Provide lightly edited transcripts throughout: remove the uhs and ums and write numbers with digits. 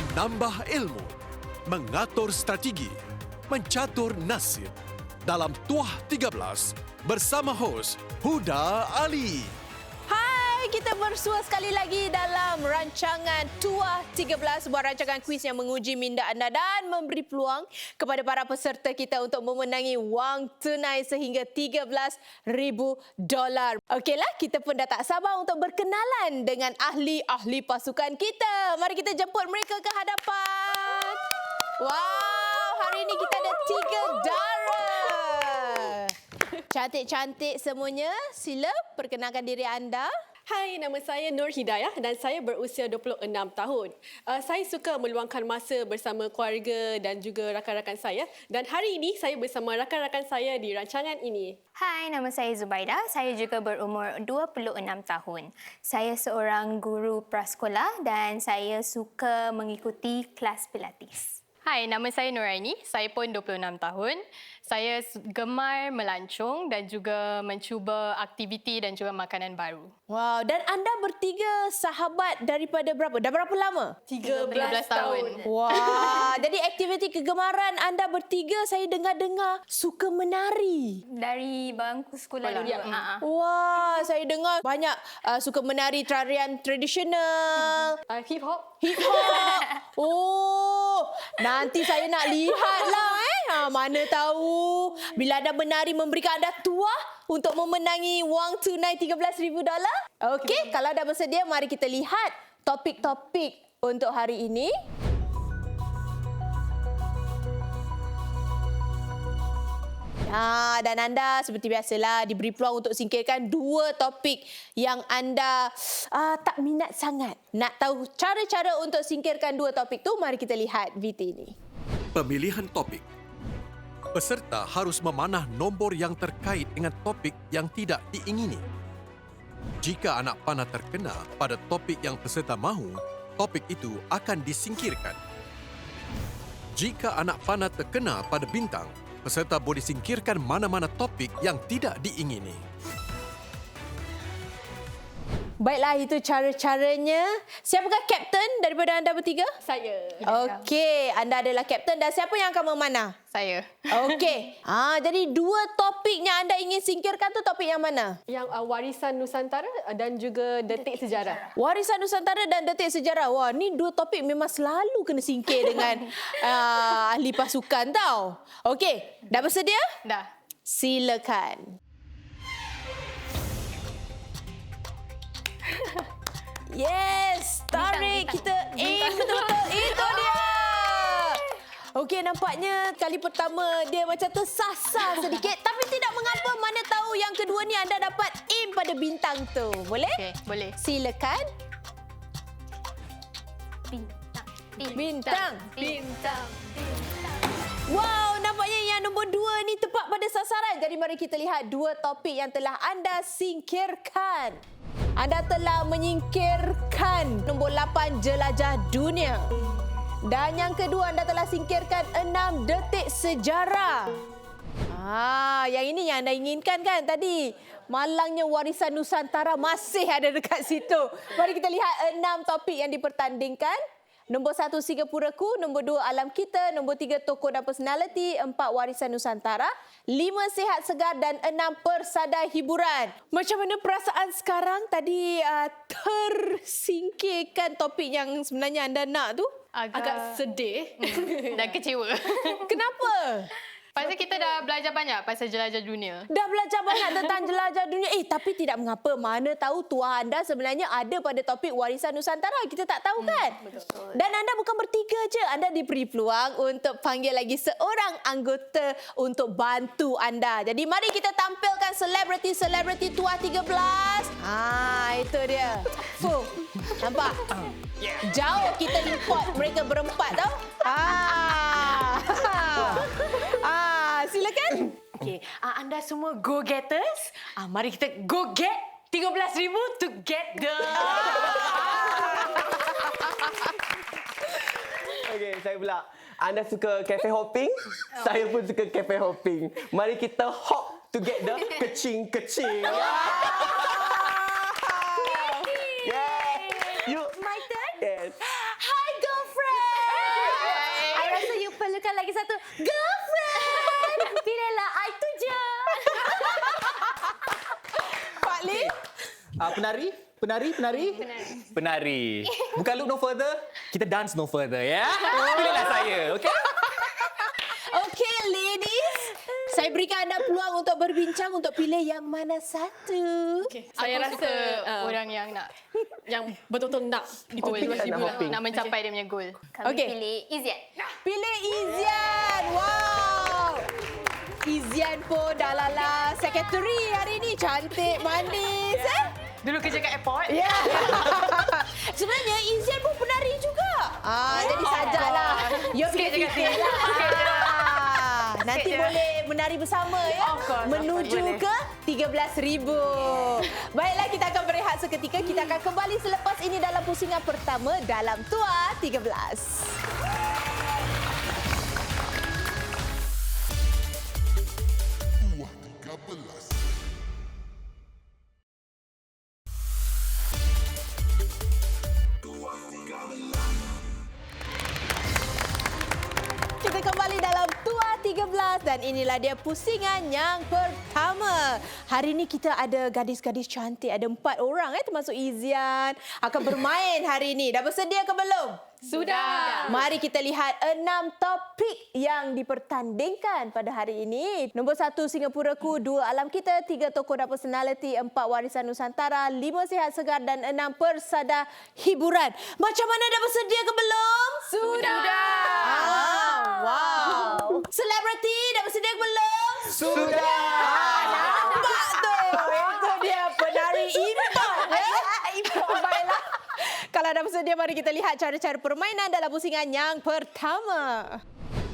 menambah ilmu, mengatur strategi, mencatur nasib. Dalam Tuah 13 bersama hos Huda Ali. Hai, kita bersua sekali lagi dalam rancangan Tuah 13, sebuah rancangan kuis yang menguji minda anda dan memberi peluang kepada para peserta kita untuk memenangi wang tunai sehingga $13,000. Okeylah, kita pun dah tak sabar untuk berkenalan dengan ahli-ahli pasukan kita. Mari kita jemput mereka ke hadapan. Wow, hari ini kita ada 3 dara. Cantik-cantik semuanya. Sila perkenalkan diri anda. Hai, nama saya Nur Hidayah dan saya berusia 26 tahun. Saya suka meluangkan masa bersama keluarga dan juga rakan-rakan saya. Dan hari ini saya bersama rakan-rakan saya di rancangan ini. Hai, nama saya Zubaida. Saya juga berumur 26 tahun. Saya seorang guru prasekolah dan saya suka mengikuti kelas pilates. Hai, nama saya Nuraini. Saya pun 26 tahun. Saya gemar melancong dan juga mencuba aktiviti dan juga makanan baru. Wow, dan anda bertiga sahabat daripada berapa? Dah berapa lama? 13 tahun. Wah, jadi aktiviti kegemaran anda bertiga saya dengar-dengar suka menari. Dari bangku sekolah dulu. Ya. Wah, saya dengar banyak suka menari tarian tradisional. Hip hop. Hip hop. Oh, nanti saya nak lihatlah mana tahu bila anda menari memberikan anda tuah untuk memenangi wang tunai $13,000. Okey, kalau dah bersedia mari kita lihat topik-topik untuk hari ini. Dan anda seperti biasalah diberi peluang untuk singkirkan 2 topik yang anda tak minat sangat. Nak tahu cara-cara untuk singkirkan 2 topik tu, mari kita lihat VT ini. Pemilihan topik. Peserta harus memanah nombor yang terkait dengan topik yang tidak diingini. Jika anak panah terkena pada topik yang peserta mahu, topik itu akan disingkirkan. Jika anak panah terkena pada bintang, peserta boleh singkirkan mana-mana topik yang tidak diingini. Baiklah, itu cara-caranya. Siapakah kapten daripada anda bertiga? Saya. Okey, anda adalah kapten dan siapa yang akan memanah? Saya. Okey. Jadi 2 topik yang anda ingin singkirkan tu topik yang mana? Yang warisan Nusantara dan juga detik sejarah. Warisan Nusantara dan detik sejarah. Wah, ni 2 topik memang selalu kena singkir dengan ahli pasukan tau. Okey, dah bersedia? Dah. Silakan. Yes, tarik bintang. kita aim betul-betul. Itu dia. Okey, nampaknya kali pertama dia macam tersasar sedikit. Tapi tidak mengapa, mana tahu yang kedua ni anda dapat aim pada bintang tu. Boleh? Okey, boleh. Silakan. Bintang. Bintang. Bintang. Wow, nampaknya yang nombor 2 ni tepat pada sasaran. Jadi mari kita lihat 2 topik yang telah anda singkirkan. Anda telah menyingkirkan nombor 8, jelajah dunia. Dan yang kedua, anda telah singkirkan 6, detik sejarah. Yang ini yang anda inginkan kan tadi. Malangnya warisan Nusantara masih ada dekat situ. Mari kita lihat 6 topik yang dipertandingkan. Nombor 1, Singapuraku. Nombor 2, Alam Kita. Nombor 3, Tokoh dan Personaliti. 4, Warisan Nusantara. 5, Sihat Segar. Dan 6, Persada Hiburan. Macam mana perasaan sekarang? Tadi tersingkirkan topik yang sebenarnya anda nak tu. Agak sedih. Dan kecewa. Kenapa? Pasal kita dah belajar banyak pasal jelajah dunia. Dah belajar banyak tentang jelajah dunia. Tapi tidak mengapa. Mana tahu tuah anda sebenarnya ada pada topik warisan Nusantara. Kita tak tahu kan? Betul. Dan anda bukan bertiga je. Anda diberi peluang untuk panggil lagi seorang anggota untuk bantu anda. Jadi mari kita tampilkan selebriti-selebriti Tuah 13. Itu dia. Fuh, nampak? Jauh kita import mereka berempat tau. Silakan. Okey, anda semua go-getters. Mari kita go get $13,000 together. Okey, saya pula. Anda suka cafe hopping? Saya pun suka cafe hopping. Mari kita hop together. Kecing-kecing. Yeah. You. My turn? Yes. Hi, girlfriend. Penari. Bukan look no further, kita dance no further, ya. Pilihlah saya, okey? Okey, ladies. Saya berikan anda peluang untuk berbincang untuk pilih yang mana satu. Saya Aku rasa suka orang yang nak yang betul-betul nak goal, ditutupkan nak mencapai dia punya goal. Kami Okey. pilih Izian. Pilih Izian. Wow. Izian pun dah lala sekretari hari ni. Cantik, manis. Dulu kerja kat airport. Ya. Sebenarnya Izian pun penari juga. Jadi sajalah. You fikir lah. Nanti boleh menari bersama ya. Of course, menuju boleh. ke 13,000. Baiklah, kita akan berehat seketika. Kita akan kembali selepas ini dalam pusingan pertama dalam Tua 13. Kita kembali dalam Tua 13 dan inilah dia pusingan yang pertama. Hari ini kita ada gadis-gadis cantik, ada 4 orang termasuk Izian akan bermain hari ini. Dah bersedia ke belum? Sudah. Mari kita lihat 6 topik yang dipertandingkan pada hari ini. Nombor 1 Singapuraku, 2 Alam Kita, 3 Tokoh dan Personaliti, 4 Warisan Nusantara, 5 Sihat Segar dan 6 Persada Hiburan. Macam mana, dah bersedia ke belum? Sudah. Wow. Selebriti dah bersedia ke belum? Sudah. Nampak tu. Itu dia penari import. Baiklah. Kalau dah bersedia, mari kita lihat cara-cara permainan dalam pusingan yang pertama.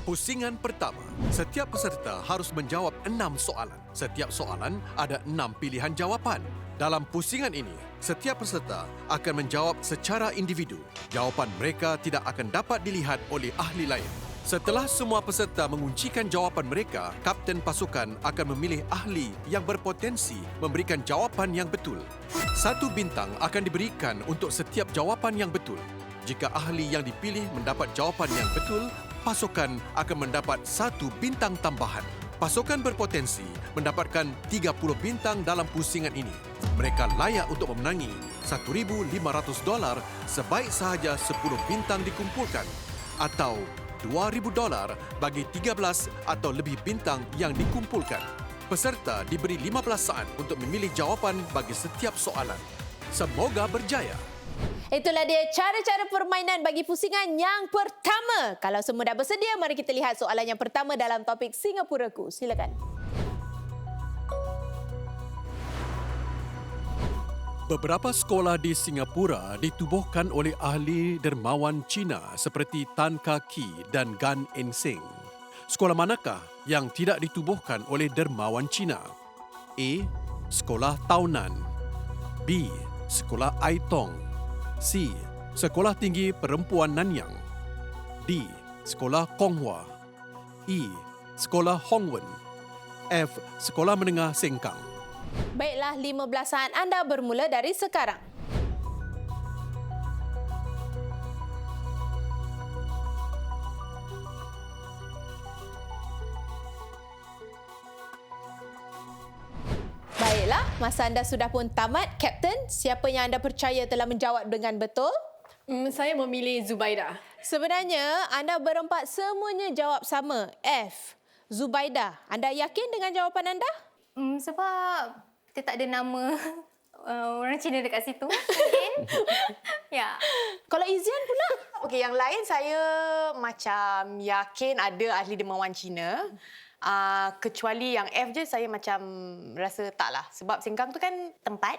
Pusingan pertama, setiap peserta harus menjawab 6 soalan. Setiap soalan ada 6 pilihan jawapan. Dalam pusingan ini, setiap peserta akan menjawab secara individu. Jawapan mereka tidak akan dapat dilihat oleh ahli lain. Setelah semua peserta menguncikan jawapan mereka, kapten pasukan akan memilih ahli yang berpotensi memberikan jawapan yang betul. 1 bintang akan diberikan untuk setiap jawapan yang betul. Jika ahli yang dipilih mendapat jawapan yang betul, pasukan akan mendapat 1 bintang tambahan. Pasukan berpotensi mendapatkan 30 bintang dalam pusingan ini. Mereka layak untuk memenangi $1,500 sebaik sahaja 10 bintang dikumpulkan atau $2,000 bagi 13 atau lebih bintang yang dikumpulkan. Peserta diberi 15 saat untuk memilih jawapan bagi setiap soalan. Semoga berjaya. Itulah dia cara-cara permainan bagi pusingan yang pertama. Kalau semua dah bersedia, mari kita lihat soalan yang pertama dalam topik Singapuraku. Silakan. Beberapa sekolah di Singapura ditubuhkan oleh ahli dermawan Cina seperti Tan Kah Kee dan Gan Eng Seng. Sekolah manakah yang tidak ditubuhkan oleh dermawan Cina? A. Sekolah Taunan. B. Sekolah Ai Tong. C. Sekolah Tinggi Perempuan Nanyang. D. Sekolah Kong Hwa. E. Sekolah Hong Wen. F. Sekolah Menengah Sengkang. Baiklah, 15 saat anda bermula dari sekarang. Baiklah, masa anda sudah pun tamat. Kapten, siapa yang anda percaya telah menjawab dengan betul? Saya memilih Zubaida. Sebenarnya, anda berempat semuanya jawab sama. F. Zubaida. Anda yakin dengan jawapan anda? Sebab kita tak ada nama orang Cina dekat situ. Mungkin. Ya. Kalau Izian pula? Okey, yang lain saya macam yakin ada ahli dermawan Cina. Kecuali yang F je saya macam rasa taklah. Sebab Sengkang tu kan tempat.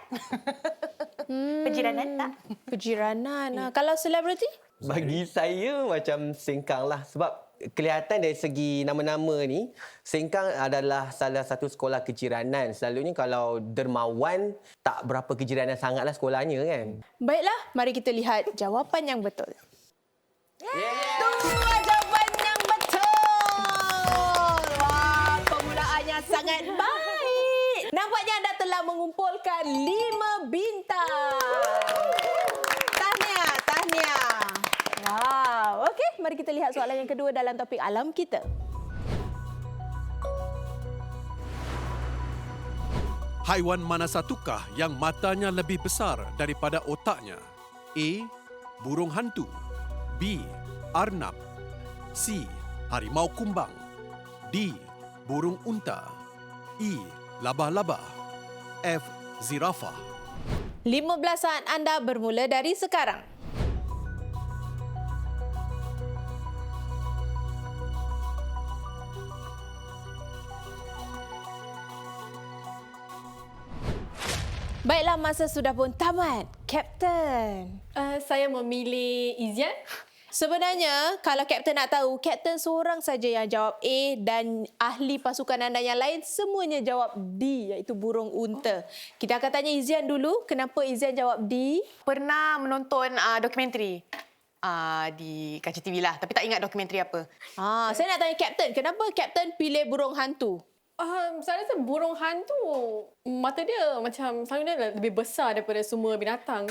Penjiranan tak? Penjiranan. Kalau selebriti? Bagi saya macam Sengkang lah. Sebab kelihatan dari segi nama-nama ni, Sengkang adalah salah satu sekolah kejiranan. Selalunya kalau dermawan, tak berapa kejiranan sangatlah sekolahnya kan. Baiklah, mari kita lihat jawapan yang betul. Itulah jawapan yang betul. Wah, permulaannya sangat baik. Nampaknya anda telah mengumpulkan 5 bintang. Tahniah. Wow. Okey, mari kita lihat soalan yang kedua dalam topik alam kita. Haiwan mana satukah yang matanya lebih besar daripada otaknya? A. Burung hantu. B. Arnab. C. Harimau kumbang. D. Burung unta. E. Labah-labah. F. Zirafah. 15 saat anda bermula dari sekarang. Baiklah, masa sudah pun tamat. Kapten. Saya memilih Izian. Sebenarnya, kalau Kapten nak tahu, Kapten seorang saja yang jawab A dan ahli pasukan anda yang lain semuanya jawab D, iaitu burung unta. Kita akan tanya Izian dulu, kenapa Izian jawab D? Pernah menonton dokumentari di Kaca TV lah. Tapi tak ingat dokumentari apa. Saya nak tanya Kapten, kenapa Kapten pilih burung hantu? Saya rasa burung hantu, mata dia macam selalunya lebih besar daripada semua binatang.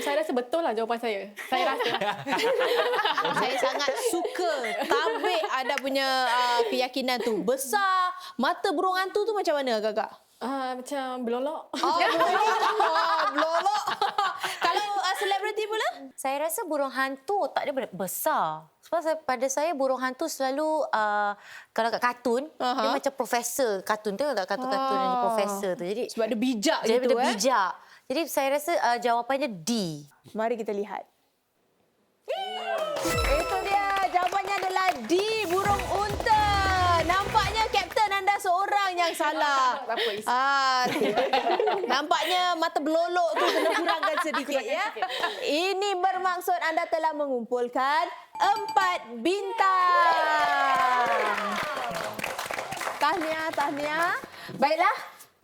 Saya rasa betul lah jawapan saya. Saya rasa. Saya sangat suka tabik anda punya keyakinan tu. Besar, mata burung hantu tu macam mana agak-agak? Macam belolok. Belolok. Kalau selebriti pula? Saya rasa burung hantu otak dia besar. Sebab pada saya burung hantu selalu kalau kat kartun dia macam profesor kartun tu, tak kartun-kartun yang profesor tu. Jadi sebab dia bijak jadi gitu. Dia bijak. Jadi saya rasa jawapannya D. Mari kita lihat. Itu dia, jawapannya adalah D, burung unta. Nampaknya Kapten anda seorang yang salah. Tak apa, Nampaknya mata belolok tu kena kurangkan sedikit ya. Ini bermaksud anda telah mengumpulkan 4 bintang. Tahniah. Baiklah,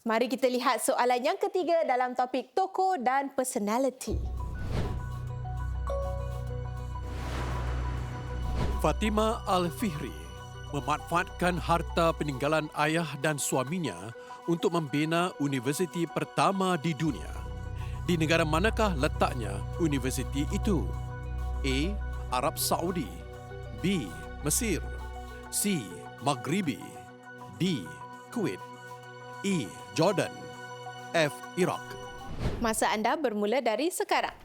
mari kita lihat soalan yang ketiga dalam topik tokoh dan personality. Fatimah Al-Fihri memanfaatkan harta peninggalan ayah dan suaminya untuk membina universiti pertama di dunia. Di negara manakah letaknya universiti itu? A. Arab Saudi. B. Mesir. C. Maghribi. D. Kuwait. E. Jordan. F. Iraq. Masa anda bermula dari sekarang.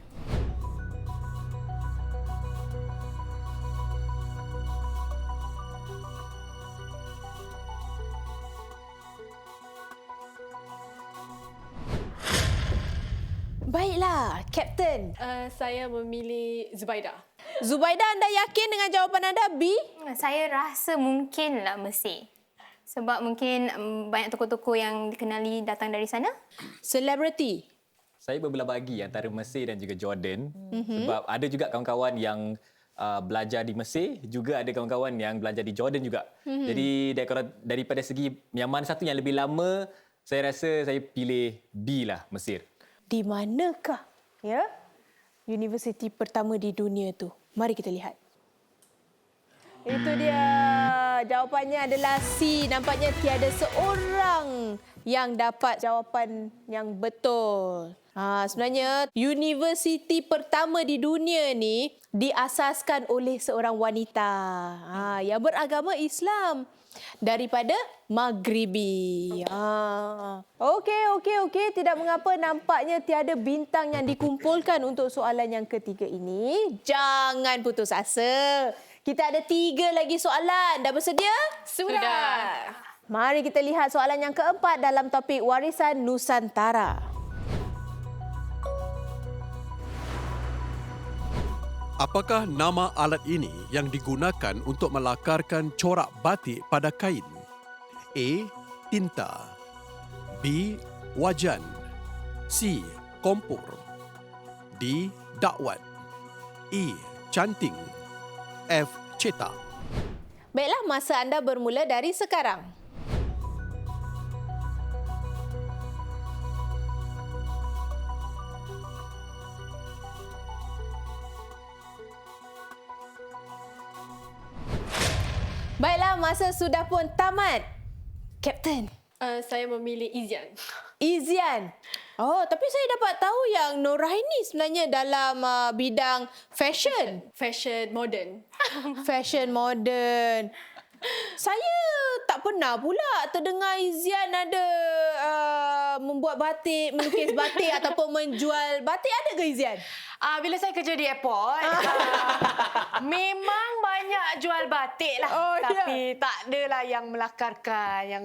Baiklah, Kapten. Saya memilih Zubaida. Zubaida, anda yakin dengan jawapan anda B? Saya rasa mungkinlah Mesir. Sebab mungkin banyak tokoh-tokoh yang dikenali datang dari sana. Selebriti. Saya berbelah bagi antara Mesir dan juga Jordan. Sebab ada juga kawan-kawan yang belajar di Mesir, juga ada kawan-kawan yang belajar di Jordan juga. Jadi daripada segi yang mana satu yang lebih lama, saya rasa saya pilih B lah, Mesir. Di manakah universiti pertama di dunia tu? Mari kita lihat. Itu dia. Jawapannya adalah C. Nampaknya tiada seorang yang dapat jawapan yang betul. Sebenarnya universiti pertama di dunia ni diasaskan oleh seorang wanita yang beragama Islam daripada Maghribi. Okey. Tidak mengapa, nampaknya tiada bintang yang dikumpulkan untuk soalan yang ketiga ini. Jangan putus asa. Kita ada 3 lagi soalan. Dah bersedia? Sudah. Mari kita lihat soalan yang keempat dalam topik warisan Nusantara. Apakah nama alat ini yang digunakan untuk melakarkan corak batik pada kain? A. Tinta. B. Wajan. C. Kompor. D. Dakwat. E. Canting. F. Cetak. Baiklah, masa anda bermula dari sekarang. Baiklah, masa sudah pun tamat. Kapten. Saya memilih Izian. Izian. Tapi saya dapat tahu yang Noraini sebenarnya dalam bidang fashion. Fashion modern. Fashion modern. Saya tak pernah pula terdengar Izian ada membuat batik, melukis batik ataupun menjual batik. Ada ke Izian? Bila saya kerja di airport, memang banyak jual batik lah. Oh, tapi tak adalah yang melakarkan, yang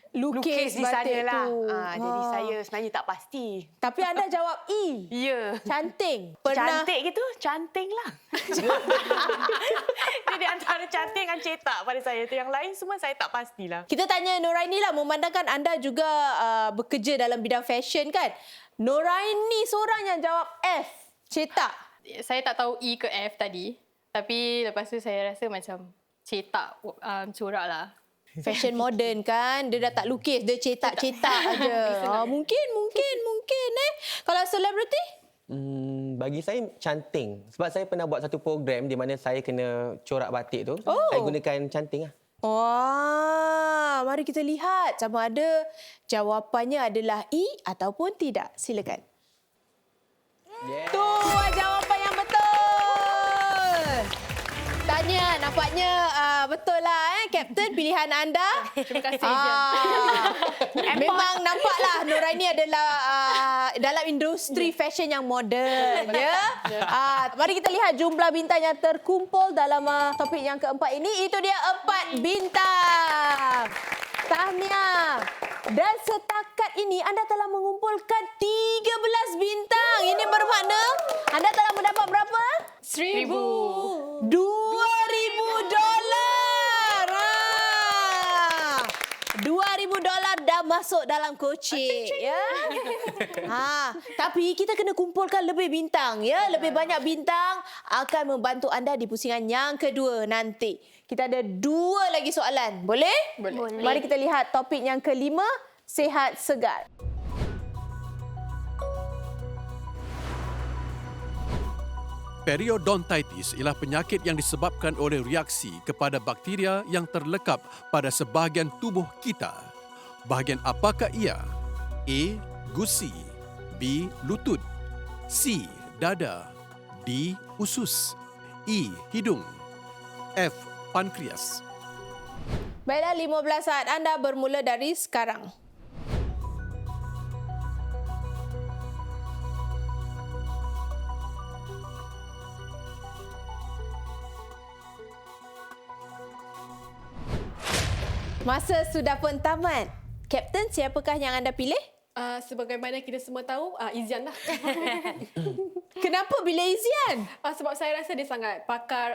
lukis di sana batik lah. tu. Jadi saya sebenarnya tak pasti. Tapi anda jawab E. Ya. Canting. Cantik gitu, canting lah. Jadi antara cantik dengan cetak pada saya tu. Yang lain semua saya tak pastilah. Kita tanya Noraini lah, memandangkan anda juga bekerja dalam bidang fashion kan. Noraini seorang yang jawab F. Cetak. Saya tak tahu E ke F tadi. Tapi lepas tu saya rasa macam cetak corak lah. Fashion modern kan. Dia dah tak lukis, dia cetak-cetak aja. Mungkin. Kalau selebriti? Bagi saya canting. Sebab saya pernah buat satu program di mana saya kena corak batik tu. Oh. Saya gunakan canting lah. Mari kita lihat sama ada jawapannya adalah E ataupun tidak. Silakan. Yeah. Tu jawapan yang betul. Tanya, nampaknya betul lah Kapten pilihan anda. Terima kasih. Memang nampaklah Noraini adalah dalam industri fashion yang moden. Mari kita lihat jumlah bintang yang terkumpul dalam topik yang keempat ini. Itu dia 4 bintang. Tahniah. Dan setakat ini anda telah mengumpulkan 13 bintang. Ini bermakna anda telah mendapat berapa? 1,000. $2,000. $2,000 dah masuk dalam kocik ya. Tapi kita kena kumpulkan lebih bintang ya. Lebih banyak bintang akan membantu anda di pusingan yang kedua nanti. Kita ada 2 lagi soalan. Boleh? Boleh. Mari kita lihat topik yang kelima, sihat segar. Periodontitis ialah penyakit yang disebabkan oleh reaksi kepada bakteria yang terlekap pada sebahagian tubuh kita. Bahagian apakah ia? A. Gusi, B. Lutut, C. Dada, D. Usus, E. Hidung, F. Pankreas. Baiklah, 15 saat anda bermula dari sekarang. Masa sudah pun tamat. Kapten, siapakah yang anda pilih? Sebagaimana kita semua tahu, Izian lah. Kenapa pilih Izian? Sebab saya rasa dia sangat pakar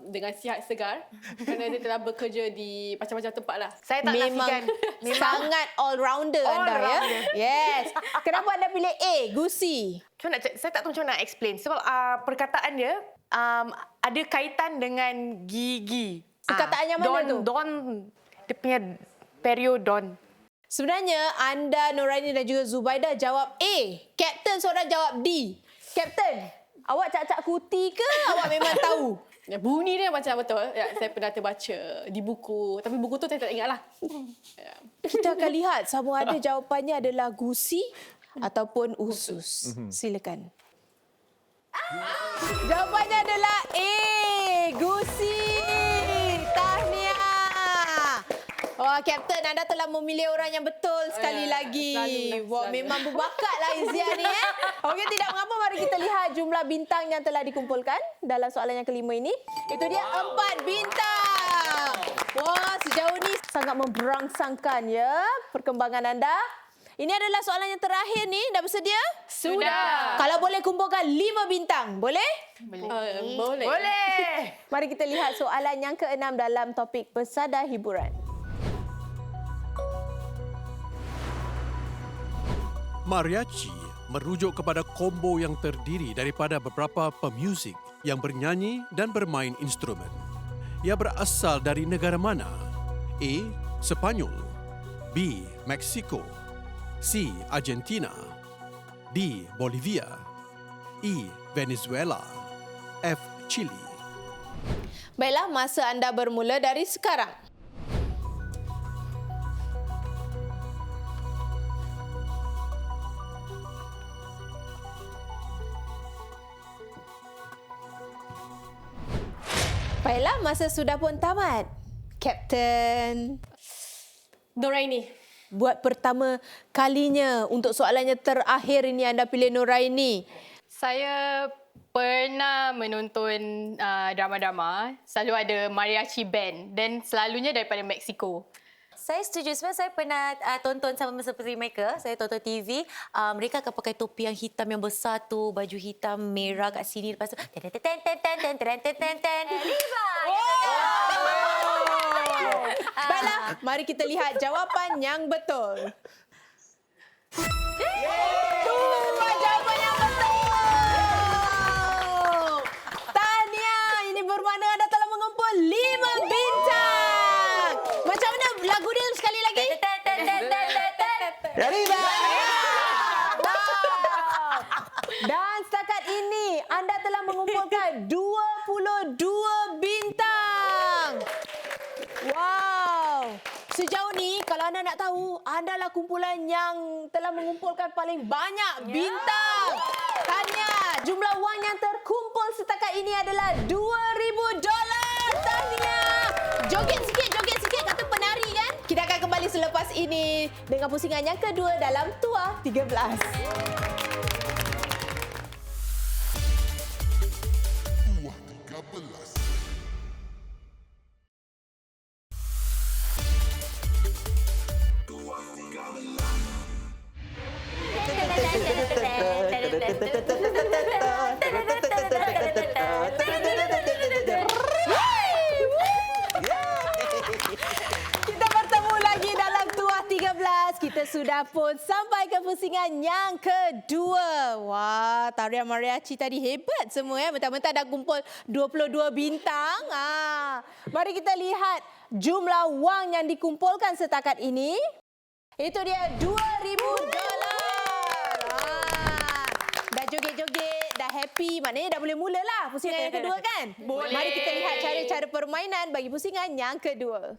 dengan sihat segar kerana dia telah bekerja di macam-macam tempat lah. Saya tak nafikan. Sangat all-rounder anda ya. Yes. Kenapa anda pilih A, Gusi? Saya tak tahu macam mana nak explain. Sebab perkataan dia ada kaitan dengan gigi. Perkataan yang mana tu? Don, dia punya periodon. Sebenarnya anda, Noraini dan juga Zubaidah jawab A. Kapten seorang jawab D. Kapten, awak cak-cak kuti ke awak memang tahu? Ya, bunyi dia macam betul. Ya, saya pernah terbaca di buku. Tapi buku tu saya tak ingat lah. Ya. Kita akan lihat sama ada jawapannya adalah gusi ataupun usus. Silakan. Jawapannya adalah A. Gusi. Tahniah. Wah, Kapten, anda telah memilih orang yang betul sekali lagi. Wah, memang berbakatlah Izian ni. Okey, tidak mengapa. Mari kita lihat jumlah bintang yang telah dikumpulkan dalam soalan yang kelima ini. Itu dia 4 bintang. Wah, sejauh ini sangat memberangsangkan ya perkembangan anda. Ini adalah soalan yang terakhir ni. Dah bersedia? Sudah. Kalau boleh kumpulkan 5 bintang. Boleh? Boleh. Boleh. Mari kita lihat soalan yang ke-6 dalam topik pesada hiburan. Mariachi merujuk kepada kombo yang terdiri daripada beberapa pemuzik yang bernyanyi dan bermain instrumen. Ia berasal dari negara mana? A. Sepanyol, B. Meksiko, C. Argentina, D. Bolivia, E. Venezuela, F. Chile. Baiklah, masa anda bermula dari sekarang. Baiklah, masa sudah pun tamat. Kapten. Noraini. Buat pertama kalinya untuk soalan yang terakhir ini anda pilih Noraini. Saya pernah menonton drama-drama. Selalu ada mariachi band dan selalunya daripada Mexico. Saya setuju sebab saya pernah tonton sama seperti mereka. Saya tonton TV. Mereka akan pakai topi yang hitam yang besar tu, baju hitam merah kat sini, lepas tu Riva. Baiklah, mari kita lihat jawapan yang betul. Itulah jawapan yang betul. Tahniah, ini bermakna anda telah mengumpul 5 bintang. Macam mana lagu dia sekali lagi? Riva! Dan setakat ini anda telah mengumpulkan 22 bintang. Wow. Sejauh ni kalau anda nak tahu, anda lah kumpulan yang telah mengumpulkan paling banyak bintang. Tahniah. Jumlah wang yang terkumpul setakat ini adalah $2,000. Tahniah. Joget sikit kata penari kan? Kita akan kembali selepas ini dengan pusingan yang kedua dalam Tuah 13. Kita bertemu lagi dalam Tuah 13. Kita sudah pun sampai ke pusingan yang kedua. Wah, tarian mariachi tadi hebat semua ya. Mentang-mentang dah kumpul 22 bintang. Mari kita lihat jumlah wang yang dikumpulkan setakat ini. Itu dia $2,000. Dah joget-joget, dah happy. Maknanya dah boleh mulalah pusingan yang kedua kan? Mari kita lihat cara-cara permainan bagi pusingan yang kedua.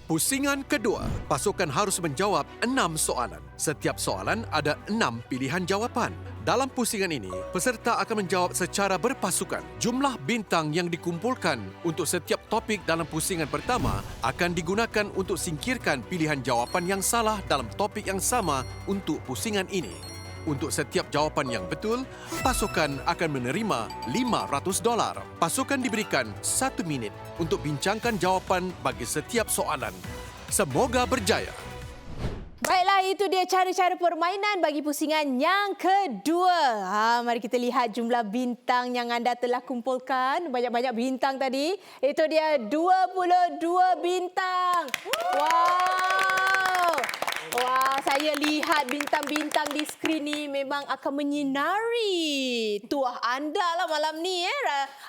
Pusingan kedua, pasukan harus menjawab 6 soalan. Setiap soalan ada 6 pilihan jawapan. Dalam pusingan ini, peserta akan menjawab secara berpasukan. Jumlah bintang yang dikumpulkan untuk setiap topik dalam pusingan pertama akan digunakan untuk singkirkan pilihan jawapan yang salah dalam topik yang sama untuk pusingan ini. Untuk setiap jawapan yang betul, pasukan akan menerima $500. Pasukan diberikan 1 minit untuk bincangkan jawapan bagi setiap soalan. Semoga berjaya. Baiklah, itu dia cara-cara permainan bagi pusingan yang kedua. Mari kita lihat jumlah bintang yang anda telah kumpulkan. Banyak-banyak bintang tadi. Itu dia 22 bintang. Wow! Wah, saya lihat bintang-bintang di skrin ni memang akan menyinari tuah anda lah malam ni.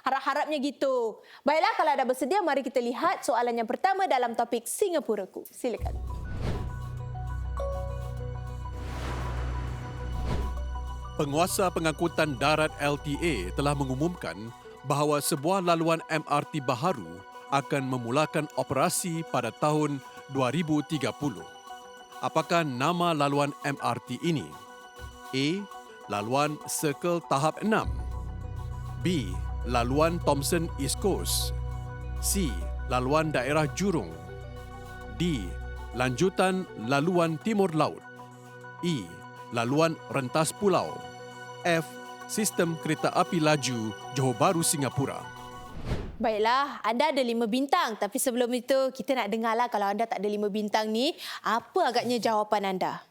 Harap-harapnya gitu. Baiklah, kalau anda bersedia, mari kita lihat soalan yang pertama dalam topik Singapuraku. Silakan. Penguasa Pengangkutan Darat LTA telah mengumumkan bahawa sebuah laluan MRT baharu akan memulakan operasi pada tahun 2030. Apakah nama laluan MRT ini? A. Laluan Circle Tahap 6. B. Laluan Thomson East Coast. C. Laluan Daerah Jurong. D. Lanjutan Laluan Timur Laut. E. Laluan Rentas Pulau. F. Sistem Kereta Api Laju Johor Bahru Singapura. Baiklah, anda ada 5 bintang. Tapi sebelum itu, kita nak dengarlah kalau anda tak ada 5 bintang ni, apa agaknya jawapan anda?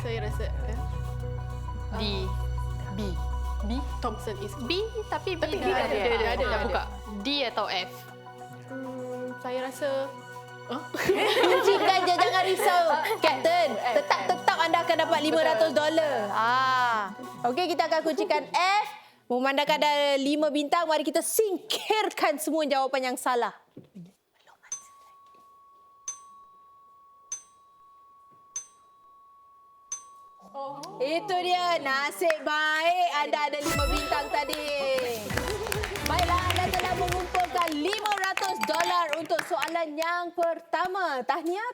Saya rasa D. B. B. Thomson is B tapi B dah ada. dah buka. D atau F? Saya rasa Kuncikan je, jangan risau. Kapten, tetap anda akan dapat $500. Okey, kita akan kuncikan F. Memandangkan ada 5 bintang, mari kita singkirkan semua jawapan yang salah. Itu dia, nasib baik anda ada 5 bintang tadi. Baiklah, anda telah mengumpulkan $500 untuk soalan yang pertama. Tahniah.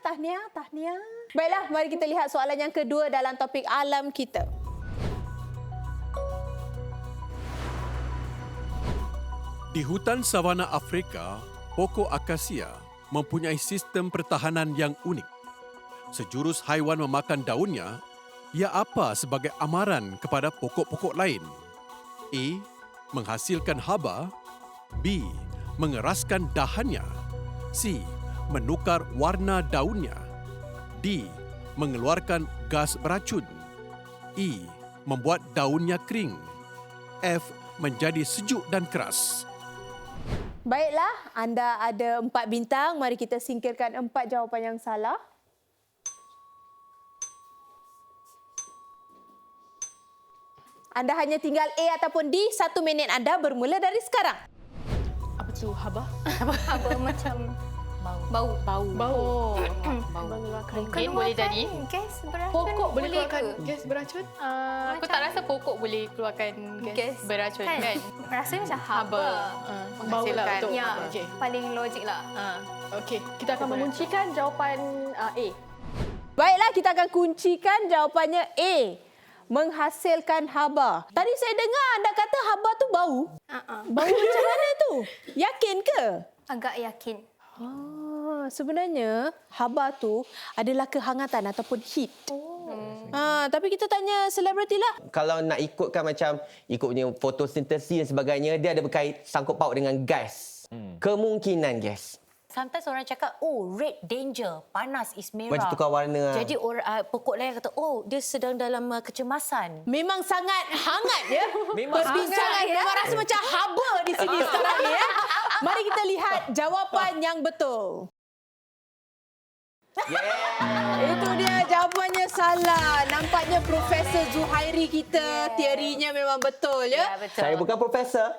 Baiklah, mari kita lihat soalan yang kedua dalam topik alam kita. Di hutan savana Afrika, pokok akasia mempunyai sistem pertahanan yang unik. Sejurus haiwan memakan daunnya, ia apa sebagai amaran kepada pokok-pokok lain? A. Menghasilkan haba. B. Mengeraskan dahannya. C. Menukar warna daunnya. D. Mengeluarkan gas beracun. E. Membuat daunnya kering. F. Menjadi sejuk dan keras. Baiklah, anda ada 4 bintang. Mari kita singkirkan 4 jawapan yang salah. Anda hanya tinggal A ataupun D. 1 minit anda bermula dari sekarang. Apa tu? Haba? Haba macam bau. Bau. Mengeluarkan Mungkin boleh jadi. gas beracun. Pokok boleh keluarkan ke? gas beracun? Aku tak rasa pokok boleh keluarkan gas beracun kan? Rasanya macam Haba. haba. Bau lah Menghasilkan. betul. Ya, Okey. paling logik lah. Okey, kita akan menguncikan jawapan A. Baiklah, kita akan kuncikan jawapannya A. Menghasilkan haba. Tadi saya dengar anda kata haba tu bau. Bau macam mana tu? Yakin ke? Agak yakin. Sebenarnya haba tu adalah kehangatan ataupun heat. Tapi kita tanya selebriti lah. Kalau nak ikutkan macam ikut punya fotosintesis dan sebagainya, dia ada berkait sangkut paut dengan gas. Kemungkinan gas. Sometimes orang cakap, oh, red danger, panas is merah. Macam tukar warna. Jadi pokok lain kata, oh, dia sedang dalam kecemasan. Memang sangat hangat ya. Memang Perbincangan hangat, memang rasa macam haba di sini sekarang ni ya. Mari kita lihat jawapan yang betul. Itu dia jawapannya salah. Nampaknya Profesor Zuhairi kita teorinya memang betul ya. Betul. Saya bukan profesor.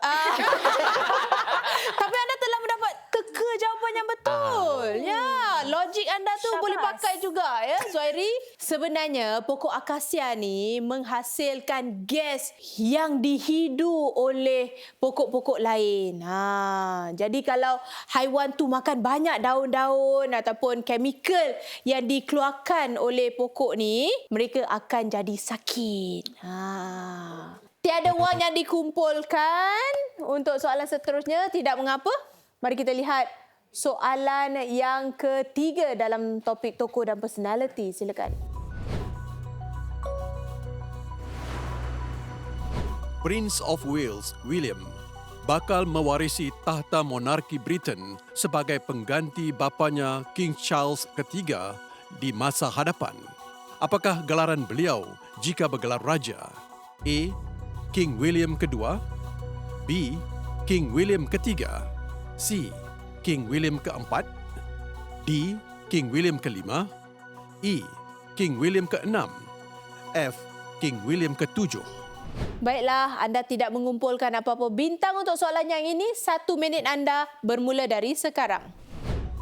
Tapi anda telah mendapat teka jawapan yang betul. Ya, logik anda tu boleh pakai juga ya, Zuhairi. Sebenarnya pokok akasia ni menghasilkan gas yang dihidu oleh pokok-pokok lain. Jadi kalau haiwan tu makan banyak daun-daun ataupun chemical yang dikeluarkan oleh pokok ni, mereka akan jadi sakit. Tiada wang yang dikumpulkan untuk soalan seterusnya. Tidak mengapa. Mari kita lihat soalan yang ketiga dalam topik tokoh dan personality. Silakan. Prince of Wales, William, bakal mewarisi tahta monarki Britain sebagai pengganti bapanya King Charles III di masa hadapan. Apakah gelaran beliau jika bergelar raja? A. King William II. B. King William III. C. King William keempat. D. King William kelima. E. King William keenam. F. King William ketujuh. Baiklah, anda tidak mengumpulkan apa-apa bintang untuk soalan yang ini. 1 minit anda bermula dari sekarang.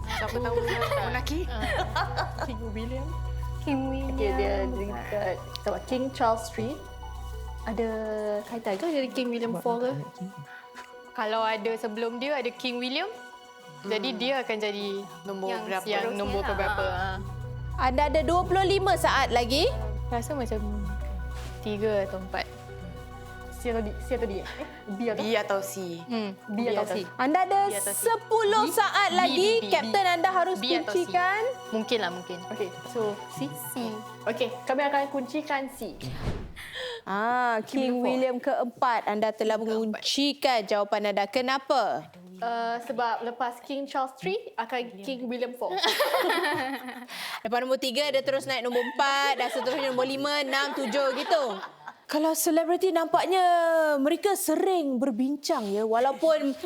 Siapa tahu monarki? King William. King William. Okay, dia dekat King Charles Street. Ada kaitan ke dari King William IV ke? Kalau ada sebelum dia ada King William, jadi dia akan jadi Nombor Yang berapa? yang nombor lah. keberapa. Anda ada 25 saat lagi. Rasa macam 3 atau 4. C atau D? B atau B atau C? B atau C? Anda ada B atau C? 10 saat lagi. B. Kapten anda harus B atau C? kuncikan. Mungkin lah, mungkin. Okey, so C? C. Okey, kami akan kuncikan C. King William keempat. Anda telah menguncikan jawapan anda. Kenapa? Sebab lepas King Charles III akan King William IV. Lepas nombor 3, dia terus naik nombor 4 dan seterusnya nombor 5, 6, 7 gitu. Kalau selebriti nampaknya mereka sering berbincang ya. Walaupun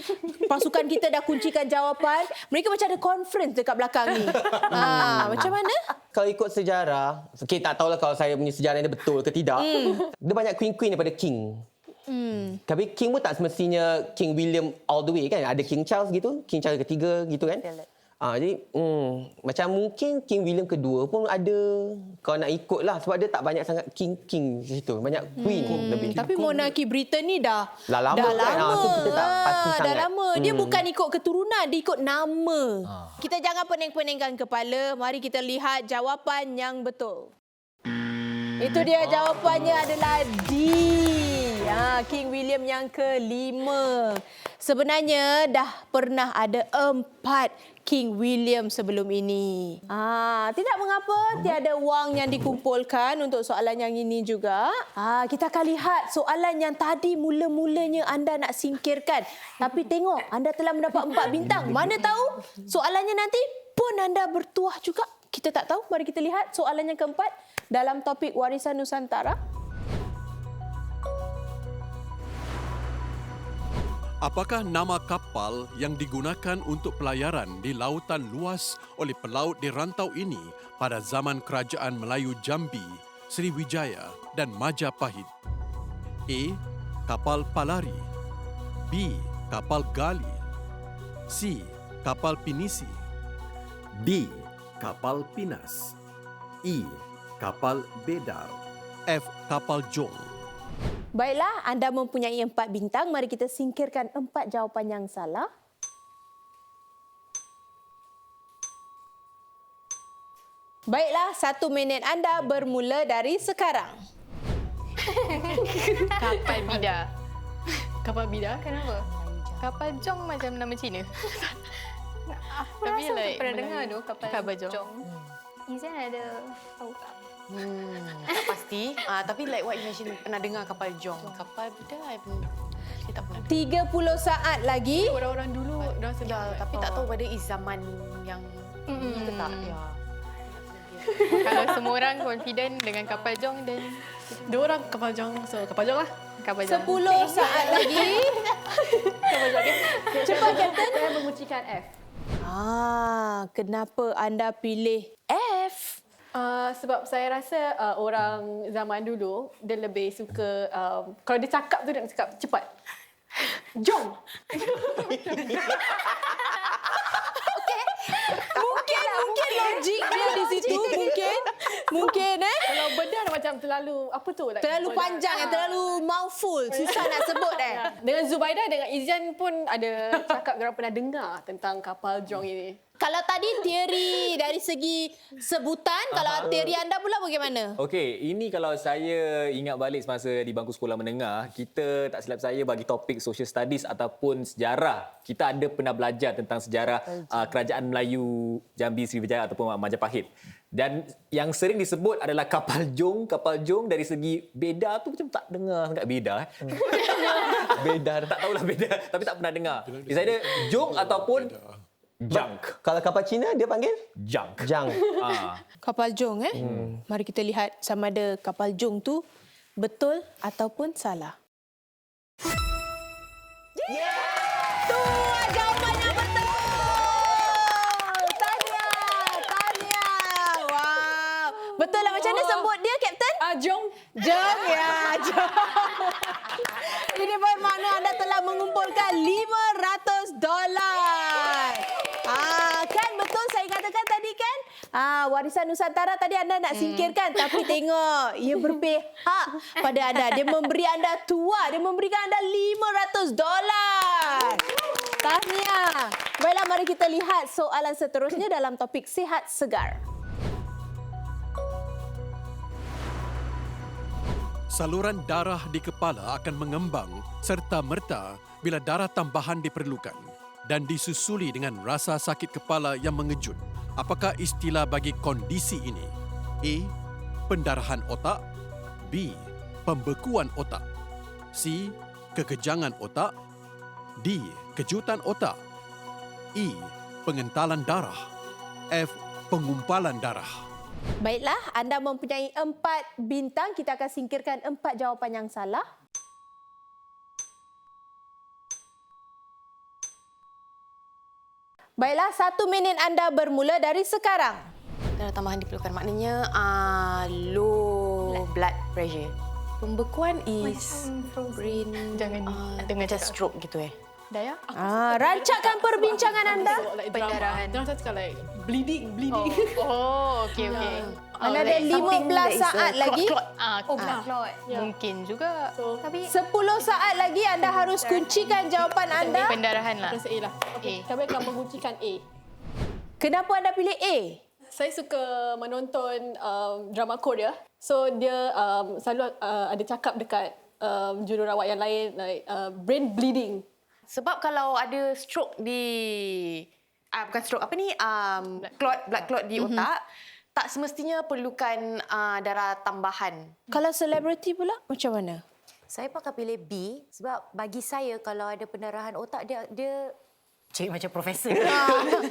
pasukan kita dah kuncikan jawapan, mereka macam ada conference dekat belakang ni. Macam mana? Kalau ikut sejarah, okay, tak tahulah kalau saya punya sejarah ni betul ke tidak. Dia banyak queen-queen daripada king. Tapi king pun tak semestinya King William all the way kan. Ada King Charles gitu, King Charles ketiga gitu kan. Jadi macam mungkin King William kedua pun ada, kalau nak ikut lah. Sebab dia tak banyak sangat king di situ. Banyak queen lebih. Tapi monarki Britain ni dah lama kan. Tu kita tak pasti dah sangat. lama. Dia bukan ikut keturunan, dia ikut nama. Kita jangan pening-peningkan kepala. Mari kita lihat jawapan yang betul. Itu dia, jawapannya adalah D. King William yang kelima. Sebenarnya dah pernah ada 4 King William sebelum ini. Tidak mengapa tiada wang yang dikumpulkan untuk soalan yang ini juga. Kita akan lihat soalan yang tadi mula-mulanya anda nak singkirkan. Tapi tengok, anda telah mendapat 4 bintang. Mana tahu soalannya nanti pun anda bertuah juga. Kita tak tahu. Mari kita lihat soalan yang keempat dalam topik warisan Nusantara. Apakah nama kapal yang digunakan untuk pelayaran di lautan luas oleh pelaut di rantau ini pada zaman Kerajaan Melayu Jambi, Sriwijaya dan Majapahit? A. Kapal Palari. B. Kapal Gali. C. Kapal Pinisi. D. Kapal Pinas. E. Kapal Bedar. F. Kapal Jong. Baiklah, anda mempunyai 4 bintang. Mari kita singkirkan 4 jawapan yang salah. Baiklah, 1 minit anda bermula dari sekarang. Kapal Bida. Kapal Bida. Kenapa? Kapal Jong macam nama Cina. Aku Tapi rasa like pernah Melayu. dengar tu Kapal Jong. Izan ada tahu tak? Tak pasti. Tapi like what you mentioned, pernah dengar kapal Jong. Kapal Bida, saya tak pernah dengar. 30 saat lagi. Orang-orang dulu dah sedar. Ya, tapi tak tahu whether is zaman yang ini ke tak. Ya. Kalau semua orang confident dengan kapal Jong dan Dua orang kapal Jong. So, kapal Jong lah. kapal Jong. 10 saat lagi. Cepat, Captain. Saya mengucikan F. Kenapa anda pilih F? Sebab saya rasa orang zaman dulu dia lebih suka kalau dia cakap tu dia nak cakap cepat. Jom. Mungkin logik dia di situ. Mungkin Kalau bedar macam terlalu apa tu? Like, terlalu panjang, terlalu mouthful. Susah nak sebut Dengan Zubaida dengan Izian pun ada cakap diorang pernah dengar tentang kapal Jong ini. Kalau tadi teori dari segi sebutan, kalau teori anda pula bagaimana? Okey, ini kalau saya ingat balik semasa di bangku sekolah menengah, kita tak silap saya bagi topik social studies ataupun sejarah. Kita ada pernah belajar tentang sejarah Kerajaan Melayu Jambi, Sriwijaya ataupun Majapahit. Dan yang sering disebut adalah kapal Jong. Kapal Jong dari segi beda tu macam tak dengar sangat beda. Bedar. Tak tahulah beda, tapi tak pernah dengar. Saya ada Jong ataupun Junk. Kalau kapal Cina dia panggil Junk. Jang. Kapal Jong Mari kita lihat sama ada kapal Jong tu betul ataupun salah. Tu jawapan yang betul. Tahniah. Wow. Betul lah, macam mana sebut dia, Kapten? Jong. Jom ya, jom. Ini bermakna anda telah mengumpulkan $500. Kan betul saya katakan tadi kan? Warisan Nusantara tadi anda nak singkirkan. Tapi tengok, ia berpihak pada anda. Dia memberi anda tuah. Dia memberikan anda $500. Tahniah. Baiklah, mari kita lihat soalan seterusnya dalam topik sihat segar. Saluran darah di kepala akan mengembang serta-merta bila darah tambahan diperlukan dan disusuli dengan rasa sakit kepala yang mengejut. Apakah istilah bagi kondisi ini? A. Pendarahan otak. B. Pembekuan otak. C. Kekejangan otak. D. Kejutan otak. E. Pengentalan darah. F. Pengumpalan darah. Baiklah, anda mempunyai 4 bintang. Kita akan singkirkan 4 jawapan yang salah. Baiklah, 1 minit anda bermula dari sekarang. Darah tambahan diperlukan. Maknanya low blood pressure. Pembekuan is brain. Jangan dengar macam cakap. stroke gitu Daya? Rancangkan perbincangan anda. Like Pendarahan. Drama saya cakap like bleeding. Okey. Anda ada 15 saat lagi. Clot. Mungkin juga. So, Tapi 10 saat lagi anda harus kuncikan jawapan anda. pendarahan lah. rasa A lah. Okay, kami akan menguncikan A. Kenapa anda pilih A? Saya suka menonton drama Korea. So dia selalu ada cakap dekat jururawat yang lain, like brain bleeding. Sebab kalau ada stroke di bukan stroke apa ni blood clot di otak, tak semestinya perlukan darah tambahan. Kalau selebriti pula macam mana? Saya pakai pilih B sebab bagi saya kalau ada pendarahan otak dia cik macam profesor.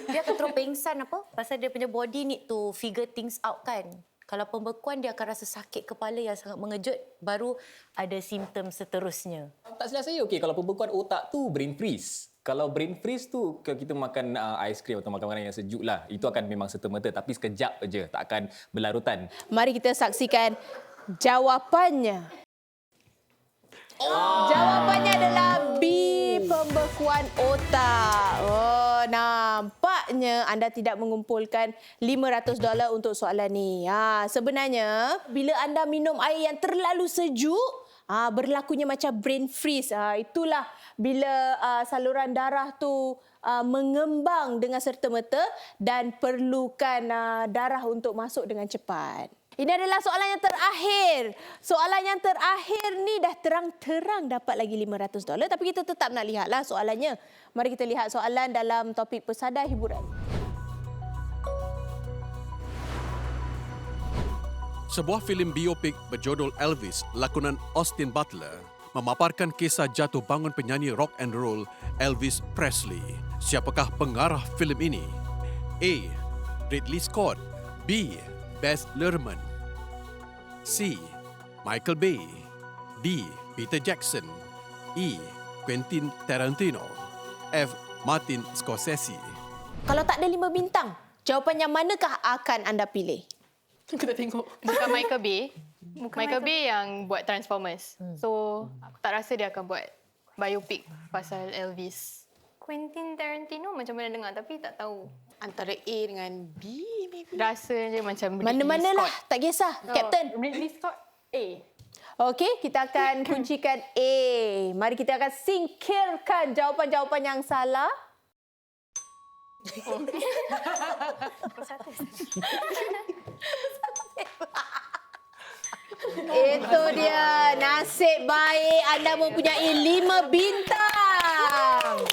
Dia akan terus pingsan apa? Pasal dia punya body need to figure things out kan. Kalau pembekuan dia akan rasa sakit kepala yang sangat mengejut, baru ada simptom seterusnya. Tak silap saya, okey, kalau pembekuan otak tu brain freeze. Kalau brain freeze tu, kalau kita makan aiskrim atau makan makanan yang sejuk lah, itu akan memang serta-merta. Tapi sekejap je, tak akan berlarutan. Mari kita saksikan jawapannya. Jawapannya adalah B, pembekuan otak. Oh, nampaknya anda tidak mengumpulkan $500 untuk soalan ni. Sebenarnya, bila anda minum air yang terlalu sejuk, berlakunya macam brain freeze. Itulah bila saluran darah tu mengembang dengan serta-merta dan perlukan darah untuk masuk dengan cepat. Ini adalah soalan yang terakhir. Soalan yang terakhir ni dah terang-terang dapat lagi $500, tapi kita tetap nak lihatlah soalannya. Mari kita lihat soalan dalam topik pesadar hiburan. Sebuah filem biopik berjudul Elvis, lakonan Austin Butler, memaparkan kisah jatuh bangun penyanyi rock and roll Elvis Presley. Siapakah pengarah filem ini? A. Ridley Scott. B. Baz Luhrmann. C. Michael Bay. D. Peter Jackson. E. Quentin Tarantino. F. Martin Scorsese. Kalau tak ada 5 bintang, jawapan yang manakah akan anda pilih? Kita tengok. Bukan Michael Bay. Michael Bay yang buat Transformers. So, aku tak rasa dia akan buat biopik pasal Elvis. Quentin Tarantino macam mana dengar tapi tak tahu. Antara A dengan B maybe. Rasa je macam Ridley Mana-manalah, Scott. tak kisah. Captain. Ridley Scott A. Okey, kita akan kuncikan A. Mari kita akan singkirkan jawapan-jawapan yang salah. Itu dia. Nasib baik anda mempunyai 5 bintang.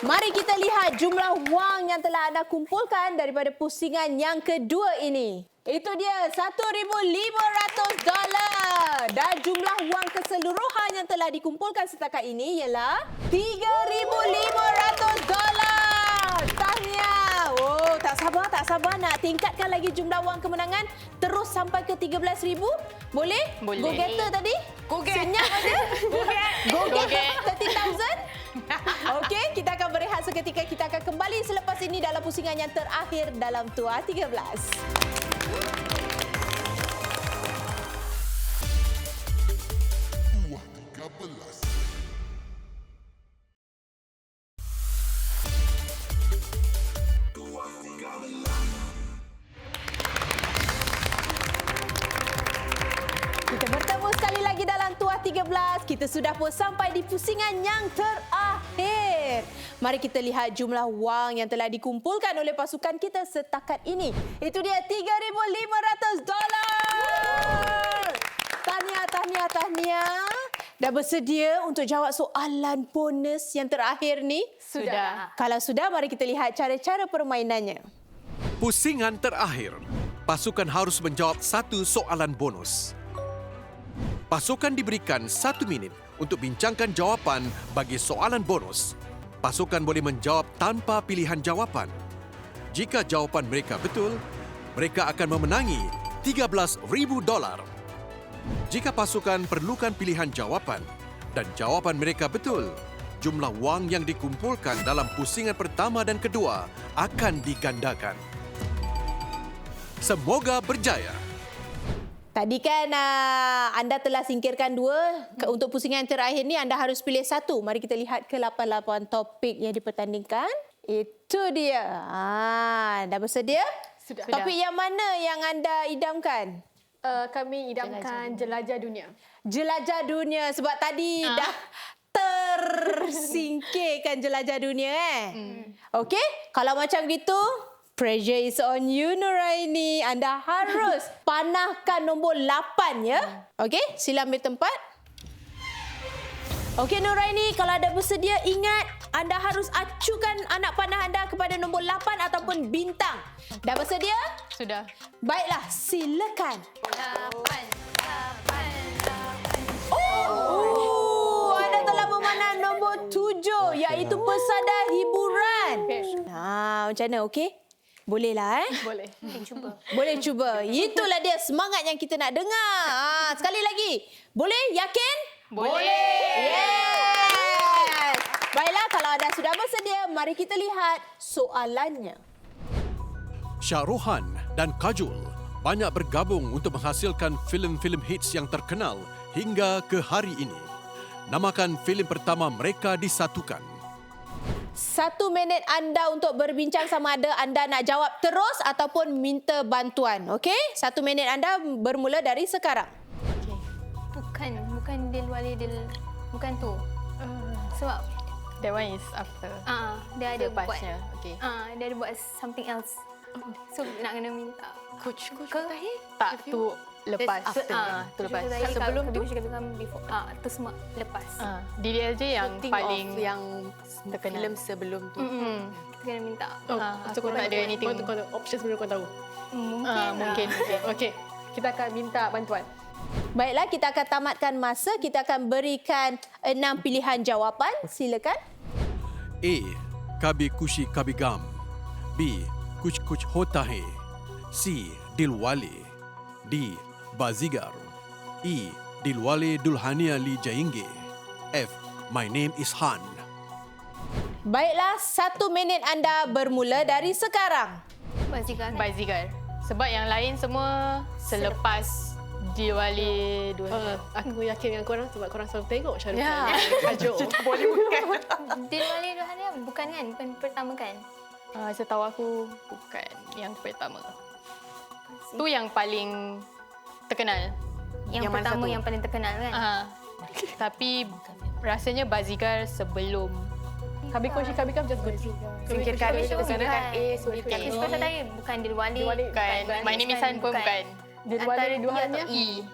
Mari kita lihat jumlah wang yang telah anda kumpulkan daripada pusingan yang kedua ini. Itu dia $1,500 dan jumlah wang keseluruhan yang telah dikumpulkan setakat ini ialah $3,500. Tahniah. Oh, tak sabar nak tingkatkan lagi jumlah wang kemenangan terus sampai ke 13,000. Boleh? Boleh. Go getter tadi? Go get. Senyap aja. Go get 30,000. Okey, kita akan berehat seketika. Kita akan kembali selepas ini dalam pusingan yang terakhir dalam Tua 13. Kita bertemu sekali lagi dalam Tua 13. Kita sudah pun sampai di pusingan yang terakhir. Mari kita lihat jumlah wang yang telah dikumpulkan oleh pasukan kita setakat ini. Itu dia $3,500. Tahniah. Dah bersedia untuk jawab soalan bonus yang terakhir ni? Sudah. Kalau sudah, mari kita lihat cara-cara permainannya. Pusingan terakhir. Pasukan harus menjawab 1 soalan bonus. Pasukan diberikan 1 minit untuk bincangkan jawapan bagi soalan bonus. Pasukan boleh menjawab tanpa pilihan jawapan. Jika jawapan mereka betul, mereka akan memenangi $13,000. Jika pasukan perlukan pilihan jawapan dan jawapan mereka betul, jumlah wang yang dikumpulkan dalam pusingan pertama dan kedua akan digandakan. Semoga berjaya. Tadi kan anda telah singkirkan 2. Untuk pusingan terakhir ni anda harus pilih 1. Mari kita lihat ke 88 topik yang dipertandingkan. Itu dia. Dah bersedia? Sudah. Topik yang mana yang anda idamkan? Kami idamkan jelajah dunia. Jelajah dunia. Sebab tadi dah tersingkirkan jelajah dunia. Okey? Kalau macam gitu, pressure is on you, Nuraini. Anda harus panahkan nombor 8 ya. Okey, sila ambil tempat. Okey Nuraini, kalau anda bersedia, ingat anda harus acukan anak panah anda kepada nombor 8 ataupun bintang. Dah bersedia? Sudah. Baiklah, silakan. 8. Anda telah memanah nombor 7 iaitu pesada hiburan. Macam mana, okey? Bolehlah Boleh. Cuba. Boleh cuba. Itulah dia semangat yang kita nak dengar. Sekali lagi. Boleh? Yakin? Boleh. Yes! Baiklah, kalau anda sudah bersedia, mari kita lihat soalannya. Shah Rukh Khan dan Kajol banyak bergabung untuk menghasilkan filem-filem hits yang terkenal hingga ke hari ini. Namakan filem pertama mereka disatukan. 1 minit anda untuk berbincang sama ada anda nak jawab terus ataupun minta bantuan. Okey? 1 minit anda bermula dari sekarang. Bukan bukan tu. Sebab That one is after. dia ada buat. Lepasnya. Okay. Dia ada buat something else. So nak kena minta. Coach Tak, tu lepas. After. Tu lepas. Sebelum tu before. Tu semua lepas. DDLJ yang Think paling of yang terkenal. filem sebelum tu. Kita kena minta. aku tak ada anything. Bantu kau option sebelum kau tahu. Mungkin. Okey. Kita akan minta bantuan. Baiklah, kita akan tamatkan masa. Kita akan berikan 6 pilihan jawapan. Silakan. A. Kabhi Khushi Kabhi Gum. B. Kuch Kuch Hota Hai. C. Dilwale. D. Bazigar. E. Dilwale Dulhania Le Jayenge. F. My Name is Han. Baiklah, 1 minit anda bermula dari sekarang. Bazigar. Sebab yang lain semua selepas Diwali 2. Aku yakin dengan korang sebab korang selalu tengok Shah Rukh Ya. Khan. Kajol. Diwali Duhania bukan kan? Bukan pertama kan? Setahu aku bukan yang pertama. Tu yang paling terkenal. Yang Yang mana pertama satu? yang paling terkenal kan? Tapi rasanya Bazigar sebelum. Kabhi Khushi Kabhi Gum just good. Singkirkan A, Bukan. singkirkan A, singkirkan Yang A. pasal tadi bukan Diwali. Bukan. My Name is Han pun bukan. Dilwale Dulhania. E.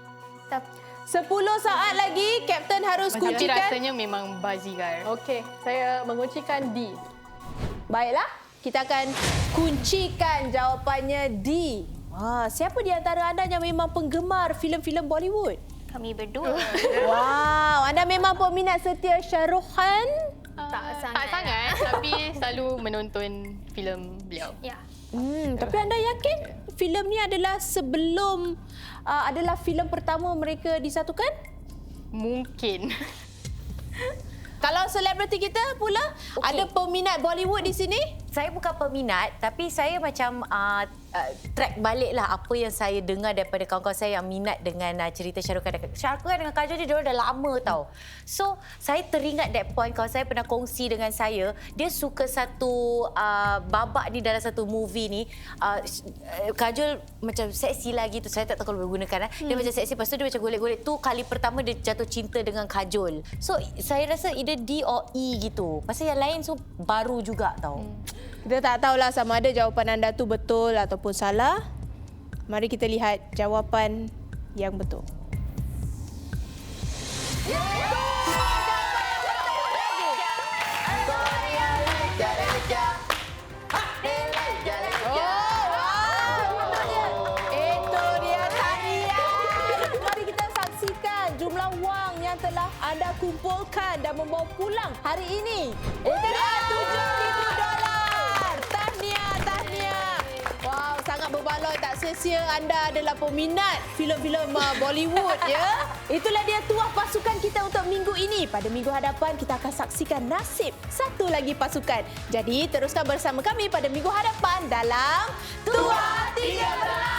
10 saat lagi, Kapten harus Tapi kuncikan. rasanya memang Bazigar. Okey, saya menguncikan D. Baiklah, kita akan kuncikan jawapannya D. Siapa di antara anda yang memang penggemar filem-filem Bollywood? Kami berdua. Wow, anda memang peminat setia Shah Rukh Khan? Tak Tak sangat, tapi selalu menonton filem beliau. Ya. Tapi anda yakin filem ni adalah sebelum adalah filem pertama mereka disatukan? Mungkin. Kalau selebriti kita pula, ada peminat Bollywood di sini? Saya bukan peminat, tapi saya macam track baliklah apa yang saya dengar daripada kawan-kawan saya yang minat dengan cerita Shah Rukh Khan. Shah Rukh Khan dengan Kajol dia dah lama tau. So, saya teringat that point kawan saya pernah kongsi dengan saya, dia suka satu babak ni dalam satu movie ni. Kajol macam seksi lah gitu. Saya tak tahu kalau boleh gunakan. Dia macam seksi, lepas tu dia macam golek-golek. Tu kali pertama dia jatuh cinta dengan Kajol. So, saya rasa either D or E gitu. Pasal yang lain so baru juga tau. Kita tak tahulah sama ada jawapan anda tu betul ataupun salah. Mari kita lihat jawapan yang betul. Itu dia tahniah. Mari kita saksikan jumlah wang yang telah anda kumpulkan dan membawa pulang hari ini. Itu dia $7,000. Tahniah. Wow, sangat berbaloi, tak sia-sia anda adalah peminat filem-filem Bollywood ya. Itulah dia tuah pasukan kita untuk minggu ini. Pada minggu hadapan kita akan saksikan nasib satu lagi pasukan. Jadi teruskan bersama kami pada minggu hadapan dalam Tuah 13.